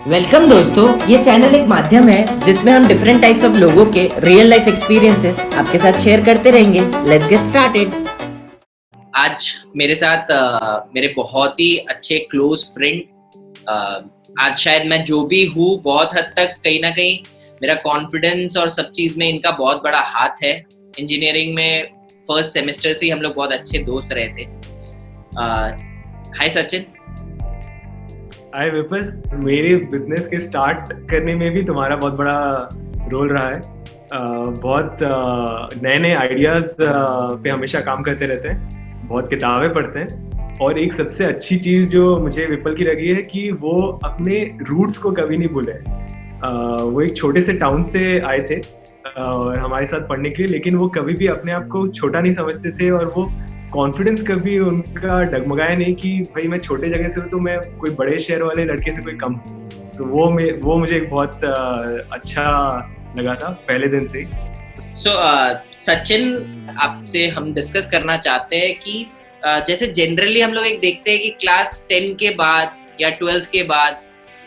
Welcome दोस्तों, ये channel एक माध्यम है जिसमें हम डिफरेंट टाइप्स ऑफ लोगों के रियल लाइफ एक्सपीरियंसेस आपके साथ शेयर करते रहेंगे। Let's get started. आज मेरे साथ मेरे बहुत ही अच्छे क्लोज फ्रेंड, आज शायद मैं जो भी हूँ बहुत हद तक कहीं ना कहीं मेरा कॉन्फिडेंस और सब चीज़ में इनका बहुत बड़ा हाथ है। इंजीनियरिंग में फर्स्ट सेमेस्टर से हम लोग बहुत अच्छे दोस्त रहे थे। हाय सचिन। हाय विपुल, मेरे बिजनेस के स्टार्ट करने में भी तुम्हारा बहुत बड़ा रोल रहा है। बहुत नए नए आइडियाज़ पे हमेशा काम करते रहते हैं, बहुत किताबें पढ़ते हैं। और एक सबसे अच्छी चीज़ जो मुझे विपुल की लगी है कि वो अपने रूट्स को कभी नहीं भूले। वो एक छोटे से टाउन से आए थे हमारे साथ पढ़ने के लिए, लेकिन वो कभी भी अपने आप को छोटा नहीं समझते थे और वो कॉन्फिडेंस कभी उनका डगमगाया नहीं कि भाई मैं छोटे जगह से हूँ तो मैं कोई बड़े शहर वाले लड़के से कोई कम हूँ। तो वो मुझे एक बहुत अच्छा लगा था पहले दिन से। सचिन, आपसे हम डिस्कस करना चाहते हैं कि जैसे जनरली हम लोग एक देखते हैं कि क्लास 10 के बाद या 12th के बाद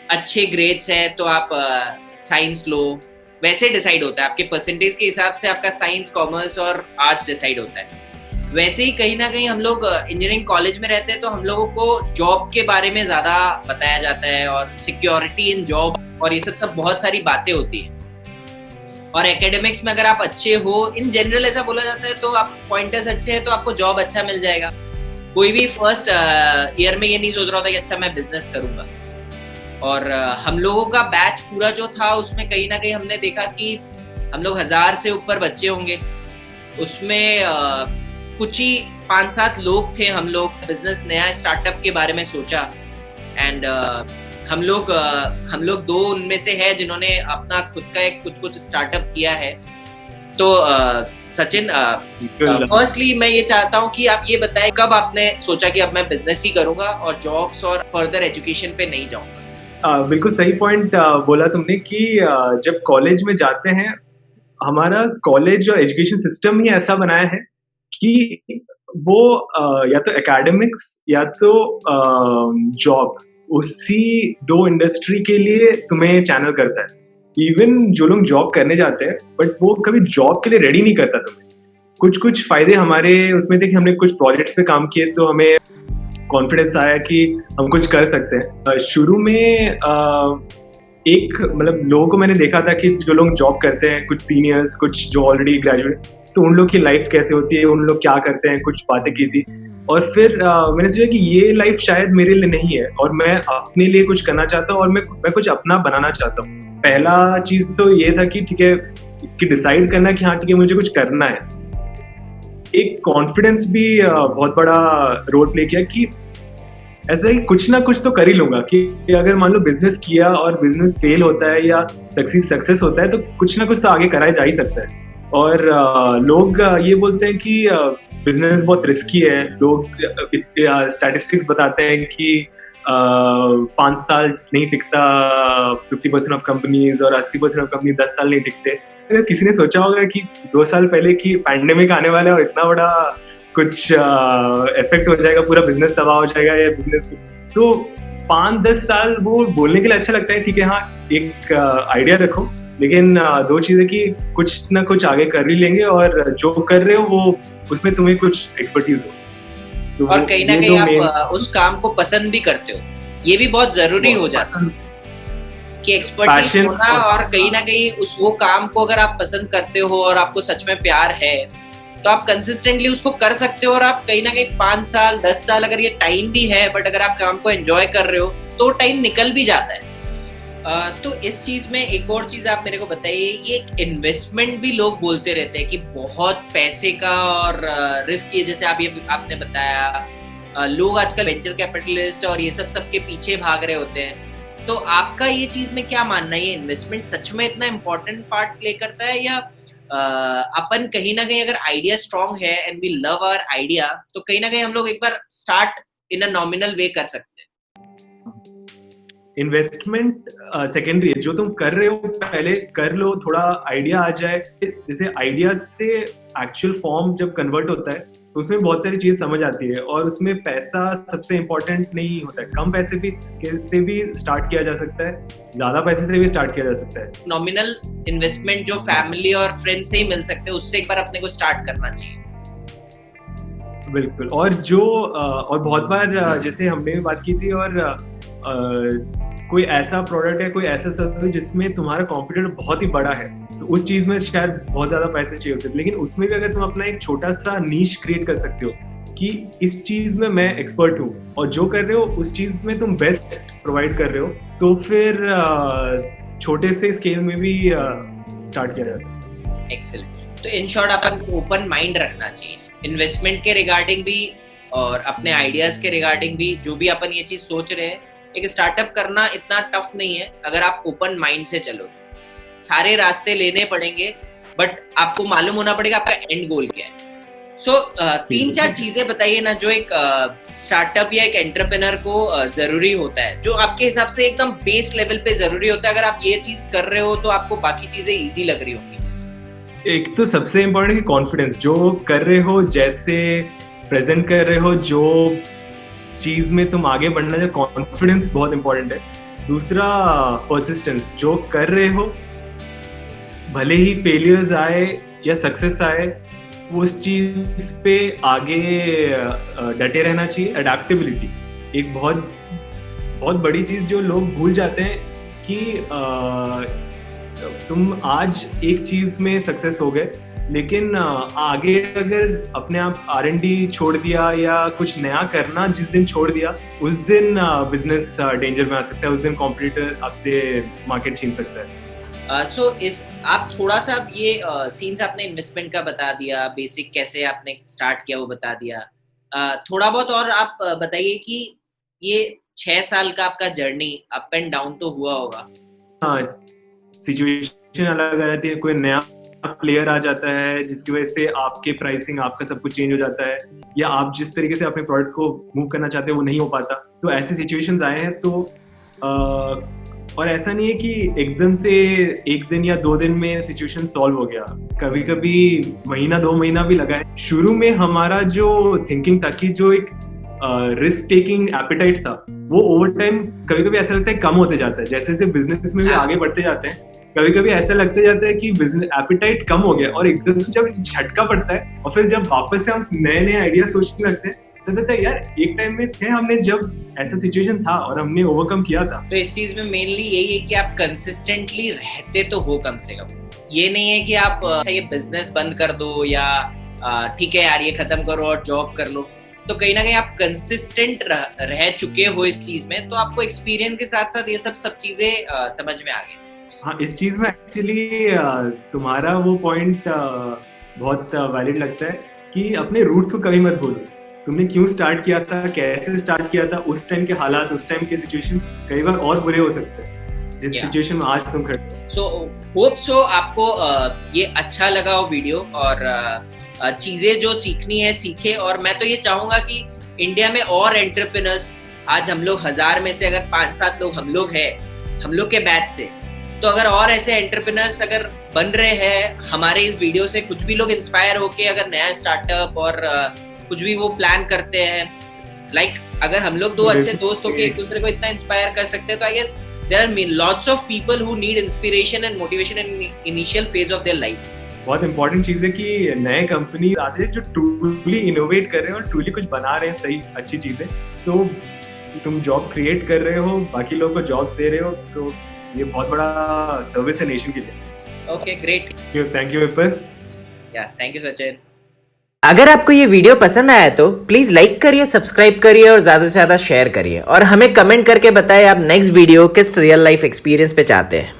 अच्छे ग्रेड्स है तो आप साइंस लो, वैसे डिसाइड होता है आपके परसेंटेज के हिसाब से आपका साइंस, कॉमर्स और आर्ट्स डिसाइड होता है। वैसे ही कहीं ना कहीं हम लोग इंजीनियरिंग कॉलेज में रहते हैं तो हम लोगों को जॉब के बारे में ज़्यादा बताया जाता है और सिक्योरिटी इन जॉब और ये सब बहुत सारी बातें होती है। और एकेडमिक्स में अगर आप अच्छे हो, इन जनरल ऐसा बोला जाता है, तो आप पॉइंटर्स अच्छे हैं तो आपको जॉब अच्छा मिल जाएगा। कोई भी फर्स्ट ईयर में ये नहीं सोच रहा होता कि अच्छा मैं बिजनेस करूंगा। और हम लोगों का बैच पूरा जो था उसमें कहीं ना कहीं हमने देखा कि हम लोग 1000 से ऊपर बच्चे होंगे, उसमें कुछ ही 5-7 लोग थे। हम लोग बिजनेस नया स्टार्टअप के बारे में सोचा एंड हम लोग दो उनमें से है जिन्होंने अपना खुद का एक कुछ स्टार्टअप किया है। तो सचिन, फर्स्टली मैं ये चाहता हूँ कि आप ये बताएं कब आपने सोचा कि अब मैं बिजनेस ही करूंगा और जॉब्स और फर्दर एजुकेशन पे नहीं जाऊंगा। बिल्कुल सही पॉइंट बोला तुमने कि जब कॉलेज में जाते हैं, हमारा कॉलेज और एजुकेशन सिस्टम ही ऐसा बनाया है कि वो या तो एकेडमिक्स या तो जॉब, उसी दो इंडस्ट्री के लिए तुम्हें चैनल करता है। इवन जो लोग जॉब करने जाते हैं बट वो कभी जॉब के लिए रेडी नहीं करता तुम्हें। कुछ फायदे हमारे उसमें थे कि हमने कुछ प्रोजेक्ट्स पे काम किए तो हमें कॉन्फिडेंस आया कि हम कुछ कर सकते हैं। शुरू में एक मतलब लोगों को मैंने देखा था कि जो लोग जॉब करते हैं, कुछ सीनियर्स, कुछ जो ऑलरेडी ग्रेजुएट, तो उन लोग की लाइफ कैसे होती है, उन लोग क्या करते हैं, कुछ बातें की थी। और फिर मैंने सोचा कि ये लाइफ शायद मेरे लिए नहीं है और मैं अपने लिए कुछ करना चाहता हूँ और मैं कुछ अपना बनाना चाहता हूँ। पहला चीज तो ये था कि ठीक है, कि डिसाइड करना कि हाँ ठीक है मुझे कुछ करना है। एक कॉन्फिडेंस भी बहुत बड़ा रोल प्ले किया कि ऐसा ही कुछ ना कुछ तो कर ही लूंगा कि अगर मान लो बिजनेस किया और बिजनेस फेल होता है या सक्सेस होता है तो कुछ ना कुछ तो आगे कराया जा ही सकता है। और लोग ये बोलते हैं कि बिजनेस बहुत रिस्की है। लोग स्टैटिस्टिक्स बताते हैं कि 5 साल नहीं टिकता 50% ऑफ कंपनीज और 80% ऑफ कंपनी 10 साल नहीं टिकते। अगर किसी ने सोचा होगा कि 2 साल पहले कि पैंडेमिक आने वाला है और इतना बड़ा कुछ इफेक्ट हो जाएगा, पूरा बिजनेस तबाह हो जाएगा या बिजनेस, तो 5-10 साल वो बोलने के लिए अच्छा लगता है, ठीक है, हाँ एक आइडिया रखो, लेकिन दो चीजें कि कुछ ना कुछ आगे कर ही लेंगे और जो कर रहे हो वो उसमें तुम्हें कुछ एक्सपर्टीज हो तो और कहीं ना कहीं आप उस काम को पसंद भी करते हो, ये भी बहुत जरूरी हो जाता है कि एक्सपर्टीज होना। और कहीं ना कहीं वो काम को अगर आप पसंद करते हो और आपको सच में प्यार है तो आप कंसिस्टेंटली उसको कर सकते हो। और आप कहीं ना कहीं 5 साल 10 साल, अगर ये टाइम भी है बट अगर आप काम को एंजॉय कर रहे हो तो टाइम निकल भी जाता है। तो इस चीज में एक और चीज आप मेरे को बताइए, ये एक इन्वेस्टमेंट भी लोग बोलते रहते हैं कि बहुत पैसे का और रिस्क, ये जैसे आपने बताया, लोग आजकल वेंचर कैपिटलिस्ट और ये सब के पीछे भाग रहे होते हैं। तो आपका ये चीज में क्या मानना है, ये इन्वेस्टमेंट सच में इतना इम्पोर्टेंट पार्ट प्ले करता है या अपन कहीं ना कहीं अगर आइडिया स्ट्रांग है and we love our idea तो कहीं ना कहीं हम लोग एक बार स्टार्ट इन अ नॉमिनल वे कर सकते हैं? इन्वेस्टमेंट सेकेंडरी है। जो तुम कर रहे हो पहले कर लो, थोड़ा आइडिया आ जाए, जैसे आइडिया से एक्चुअल फॉर्म जब कन्वर्ट होता है तो उसमें बहुत सारी चीज समझ आती है, और उसमें पैसा सबसे इम्पोर्टेंट नहीं होता है। कम पैसे से भी स्टार्ट किया जा सकता है, ज्यादा पैसे से भी स्टार्ट किया जा सकता है। नॉमिनल इन्वेस्टमेंट जो फैमिली और फ्रेंड से ही मिल सकते हैं, उससे एक बार अपने को स्टार्ट करना चाहिए। बिल्कुल। और बहुत बार जैसे हमने भी बात की थी, और कोई ऐसा प्रोडक्ट है, कोई ऐसा सर्विस जिसमें तुम्हारा कॉम्पिटिटर बहुत ही बड़ा है, तो उस चीज में शायद बहुत ज्यादा पैसे चाहिए होते हैं, लेकिन उसमें भी अगर तुम अपना एक छोटा सा नीश क्रिएट कर सकते हो कि इस चीज में मैं एक्सपर्ट हूँ और जो कर रहे हो उस चीज में तुम बेस्ट प्रोवाइड कर रहे हो, तो फिर छोटे से स्केल में भी स्टार्ट किया जा सकता है। एक्सेलेंट। तो इन शॉर्ट अपन को ओपन माइंड रखना चाहिए इन्वेस्टमेंट के रिगार्डिंग भी और अपने आइडियाज के रिगार्डिंग भी। जो भी अपन ये चीज सोच रहे हैं, एक स्टार्टअप करना इतना टफ नहीं है अगर आप ओपन माइंड से चलो। सारे रास्ते लेने पड़ेंगे, बट आपको मालूम होना पड़ेगा आपका एंड गोल क्या है। सो 3-4 चीजें बताइए ना जो एक स्टार्टअप या एक एंटरप्रेन्योर को जरूरी होता है, जो आपके हिसाब से एकदम बेस लेवल पे जरूरी होता है। अगर आप ये चीज कर रहे हो तो आपको बाकी चीजें इजी लग रही होंगी। एक तो सबसे इम्पोर्टेंट है कॉन्फिडेंस। जो कर रहे हो, जैसे प्रेजेंट कर रहे हो, जो चीज में तुम आगे बढ़ना है, कॉन्फिडेंस बहुत इंपॉर्टेंट है। दूसरा परसिस्टेंस। जो कर रहे हो भले ही फेलियर्स आए या सक्सेस आए, उस चीज पे आगे डटे रहना चाहिए। अडेप्टेबिलिटी एक बहुत बड़ी चीज जो लोग भूल जाते हैं कि तुम आज एक चीज में सक्सेस हो गए, लेकिन आगे अगर अपने आप R&D छोड़ दिया या कुछ नया करना जिस दिन छोड़ दिया, उस दिन बिजनेस डेंजर में आ सकता है, उस दिन कॉम्पिटिटर आपसे मार्केट छीन सकता है। आप थोड़ा सा ये सीन्स आपने इन्वेस्टमेंट का बता दिया, बेसिक कैसे आपने स्टार्ट किया वो बता दिया। थोड़ा बहुत और आप बताइए कि ये 6 साल का आपका जर्नी अप एंड डाउन तो हुआ होगा। हाँ, सिचुएशन अलग आ जाती है। कोई नया प्लेयर आ जाता है जिसकी वजह से आपके प्राइसिंग, आपका सब कुछ चेंज हो जाता है, या आप जिस तरीके से अपने प्रोडक्ट को मूव करना चाहते हैं वो नहीं हो पाता। तो ऐसे सिचुएशंस आए हैं। तो और ऐसा नहीं है कि एकदम से एक दिन या 2 दिन में सिचुएशन सॉल्व हो गया। कभी कभी महीना 2 महीना भी लगा है। शुरू में हमारा जो थिंकिंग था कि जो एक रिस्क टेकिंग एपेटाइट था, वो ओवर टाइम कभी कभी ऐसा लगता है कम होते जाता है। जैसे जैसे बिजनेस में भी आगे बढ़ते जाते हैं, कभी कभी ऐसा लगते जाता है कि बिजनेस एपेटाइट कम हो गया, और एकदम से जब झटका पड़ता है और फिर जब वापस से हम नए आइडिया सोचने लगते हैं, तो लगता है यार एक टाइम में थे हमने जब ऐसा सिचुएशन था और हमने ओवरकम किया था। तो इस चीज में मेनली यही है कि आप कंसिस्टेंटली रहते तो हो कम से कम। ये नहीं है कि आप ये बिजनेस बंद कर दो या ठीक है यार ये खत्म करो और जॉब कर लो। तो कहीं ना कहीं आप कंसिस्टेंट रह चुके हो इस चीज में, तो आपको एक्सपीरियंस के साथ साथ ये सब चीजें समझ में आ गई। हाँ, इस चीज में एक्चुअली तुम्हारा वो पॉइंट बहुत वैलिड लगता है कि अपने रूट्स को कभी मत भूलो। तुमने क्यों स्टार्ट किया था, कैसे स्टार्ट किया था, उस टाइम के हालात, उस टाइम के सिचुएशन कई बार और बुरे हो सकते हैं जिस सिचुएशन में आज तुम खड़े हो। सो होप सो आपको ये अच्छा लगा हो वीडियो, और चीजें जो सीखनी है सीखे। और मैं तो ये चाहूंगा कि इंडिया में और एंटरप्रेन्योर्स, आज हम लोग 1000 में से अगर 5-7 लोग हम लोग के बैच से, तो अगर और ऐसे एंटरप्रेन्योर्स अगर बन रहे हैं हमारे इस वीडियो से, कुछ भी लोग इंस्पायर होके अगर नया स्टार्टअप और कुछ भी वो प्लान करते हैं, अगर हम लोग 2 अच्छे दोस्त होके एक दूसरे को इतना इंस्पायर कर सकते हैं, तो I guess there are lots of people who need inspiration and motivation in initial phase of their lives. बहुत इंपॉर्टेंट चीज है कि नए कंपनी आते हैं जो ट्रूली इनोवेट कर रहे हैं और ट्रूली कुछ बना रहे हैं, सही अच्छी चीजें। तो तुम जॉब क्रिएट कर रहे हो, बाकी लोगों को जॉब दे रहे हो, तो ये बहुत बड़ा सर्विस है नेशन के लिए। Okay, great. थैंक यू विपर। Yeah thank you Sachin. अगर आपको ये वीडियो पसंद आया तो प्लीज लाइक करिए, सब्सक्राइब करिए और ज्यादा से ज्यादा शेयर करिए, और हमें कमेंट करके बताएं आप नेक्स्ट वीडियो किस रियल लाइफ एक्सपीरियंस पे चाहते हैं।